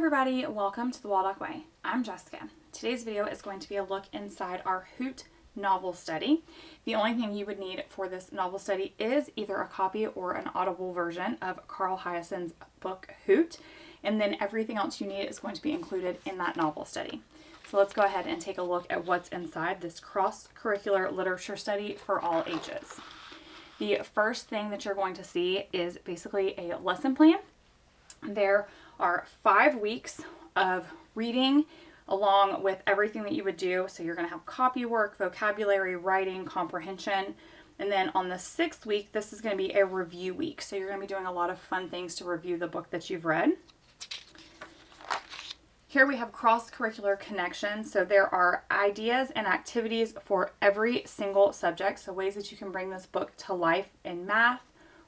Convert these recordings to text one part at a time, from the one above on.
everybody, welcome to the 𝐂𝐴LDoc Way. I'm Jessica. Today's video is going to be a look inside our Hoot novel study. The only thing you would need for this novel study is either a copy or an audible version of Carl Hiaasen's book Hoot, and then everything else you need is going to be included in that novel study. So let's go ahead and take a look at what's inside this cross-curricular literature study for all ages. The first thing that you're going to see is basically a lesson plan. There are 5 weeks of reading along with everything that you would do. So you're going to have copywork, vocabulary, writing, comprehension. And then on the 6th week, this is going to be a review week. So you're going to be doing a lot of fun things to review the book that you've read. Here we have cross-curricular connections. So there are ideas and activities for every single subject. So ways that you can bring this book to life in math,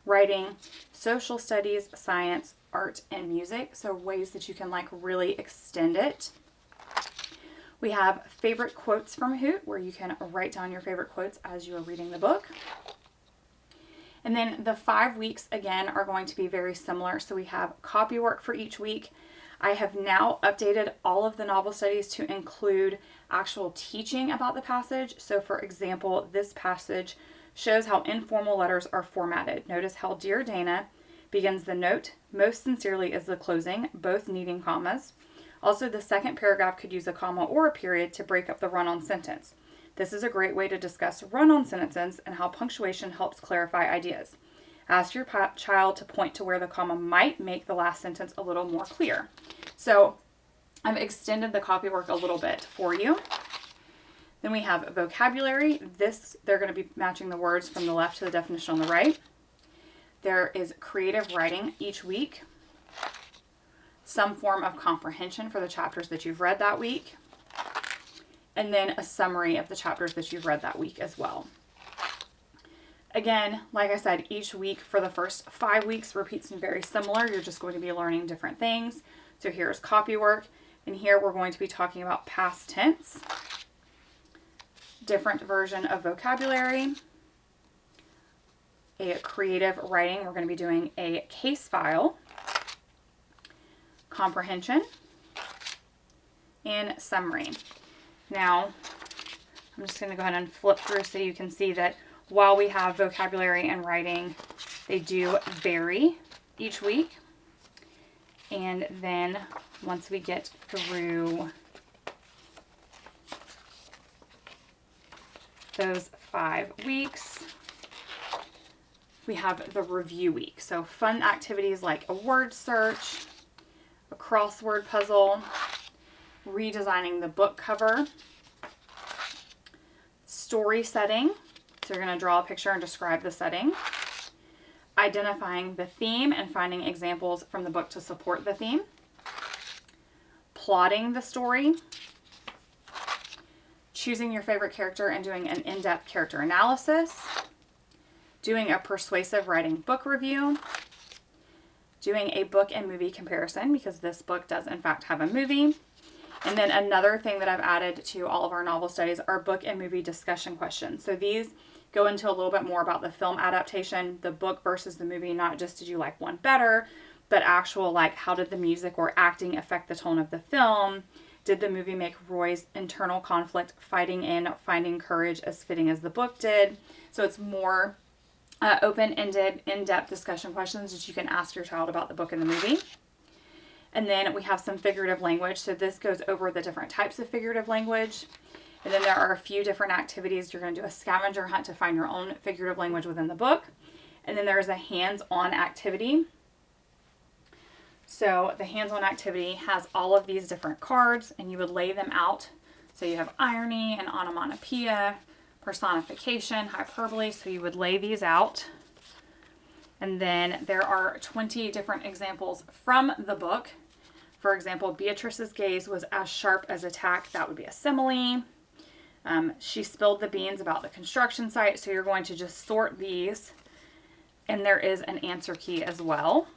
writing, social studies, science, art, and music. So ways that you can really extend it. We have favorite quotes from Hoot, where you can write down your favorite quotes as you are reading the book. And then the 5 weeks, again, are going to be very similar. So we have copywork for each week. I have now updated all of the novel studies to include actual teaching about the passage. So for example, this passage shows how informal letters are formatted. Notice how Dear Dana begins the note, most sincerely is the closing, both needing commas. Also, the second paragraph could use a comma or a period to break up the run-on sentence. This is a great way to discuss run-on sentences and how punctuation helps clarify ideas. Ask your child to point to where the comma might make the last sentence a little more clear. So I've extended the copywork a little bit for you. Then we have vocabulary. They're going to be matching the words from the left to the definition on the right. There is creative writing each week. Some form of comprehension for the chapters that you've read that week. And then a summary of the chapters that you've read that week as well. Again, like I said, each week for the first 5 weeks repeats and very similar. You're just going to be learning different things. So here's copywork. And here we're going to be talking about past tense. Different version of vocabulary. A creative writing, we're going to be doing a case file, comprehension, and summary. Now, I'm just going to go ahead and flip through so you can see that while we have vocabulary and writing, they do vary each week. And then once we get through those 5 weeks, we have the review week. So fun activities like a word search, a crossword puzzle, redesigning the book cover, story setting. So you're going to draw a picture and describe the setting, identifying the theme and finding examples from the book to support the theme, plotting the story, choosing your favorite character and doing an in-depth character analysis, doing a persuasive writing book review, doing a book and movie comparison, because this book does in fact have a movie. And then another thing that I've added to all of our novel studies are book and movie discussion questions. So these go into a little bit more about the film adaptation, the book versus the movie, not just did you like one better, but actual how did the music or acting affect the tone of the film? Did the movie make Roy's internal conflict fighting in finding courage as fitting as the book did? So it's more open-ended, in-depth discussion questions that you can ask your child about the book and the movie. And then we have some figurative language. So this goes over the different types of figurative language. And then there are a few different activities. You're going to do a scavenger hunt to find your own figurative language within the book. And then there's a hands-on activity. So the hands-on activity has all of these different cards, and you would lay them out. So you have irony and onomatopoeia, personification, hyperbole, so you would lay these out. And then there are 20 different examples from the book. For example, Beatrice's gaze was as sharp as a tack. That would be a simile. She spilled the beans about the construction site, so you're going to just sort these. And there is an answer key as well.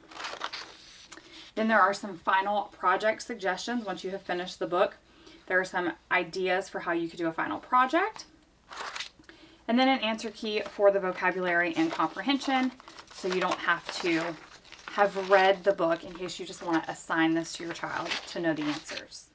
Then there are some final project suggestions once you have finished the book. There are some ideas for how you could do a final project. And then an answer key for the vocabulary and comprehension, so you don't have to have read the book in case you just want to assign this to your child to know the answers.